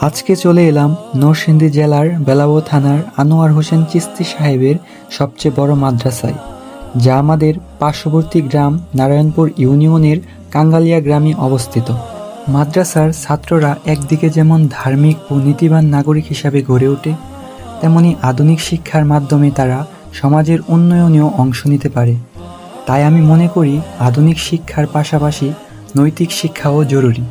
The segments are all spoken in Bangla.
আজকে চলে এলাম নরসিংদী জেলার বেলাবো থানার আনোয়ার হোসেন চিস্তি সাহেবের সবচেয়ে বড় মাদ্রাসায়, যা আমাদের পার্শ্ববর্তী গ্রাম নারায়ণপুর ইউনিয়নের কাঙ্গালিয়া গ্রামে অবস্থিত। মাদ্রাসার ছাত্ররা একদিকে যেমন ধার্মিক ও নীতিবান নাগরিক হিসাবে গড়ে ওঠে, তেমনি আধুনিক শিক্ষার মাধ্যমে তারা সমাজের উন্নয়নেও অংশ নিতে পারে। তাই আমি মনে করি আধুনিক শিক্ষার পাশাপাশি নৈতিক শিক্ষাও জরুরি।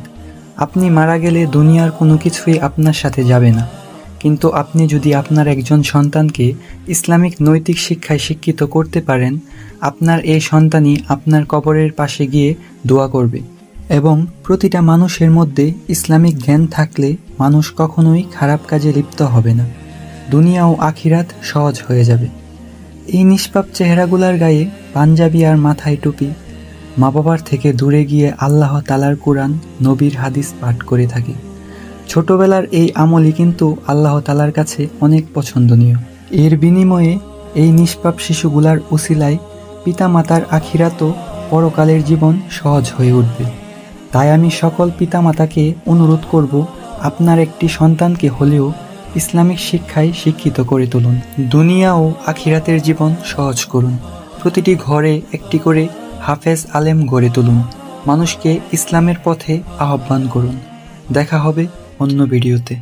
আপনি মারা গেলে দুনিয়ার কোনো কিছুই আপনার সাথে যাবে না, কিন্তু আপনি যদি আপনার একজন সন্তানকে ইসলামিক নৈতিক শিক্ষায় শিক্ষিত করতে পারেন, আপনার এই সন্তানই আপনার কবরের পাশে গিয়ে দোয়া করবে। এবং প্রতিটা মানুষের মধ্যে ইসলামিক জ্ঞান থাকলে মানুষ কখনোই খারাপ কাজে লিপ্ত হবে না, দুনিয়া ও আখিরাত সহজ হয়ে যাবে। এই নিষ্পাপ চেহারাগুলার গায়ে পাঞ্জাবি আর মাথায় টুপি মা বাবার থেকে দূরে গিয়ে আল্লাহ তাআলার কোরআন, নবীর হাদিস পাঠ করে থাকে। ছোটবেলার এই আমলই কিন্তু আল্লাহ তাআলার কাছে অনেক পছন্দনীয়। এর বিনিময়ে এই নিষ্পাপ শিশুগুলার উসিলায় পিতামাতার আখিরাত ও পরকালের জীবন সহজ হয়ে উঠবে। তাই আমি সকল পিতামাতাকে অনুরোধ করব, আপনার একটি সন্তানকে হলেও ইসলামিক শিক্ষায় শিক্ষিত করে তুলুন। দুনিয়া ও আখিরাতের জীবন সহজ করুন। প্রতিটি ঘরে একটি করে হাফেজ আলেম গড়ে তুলুন। মানুষকে ইসলামের পথে আহ্বান করুন। দেখা হবে অন্য ভিডিওতে।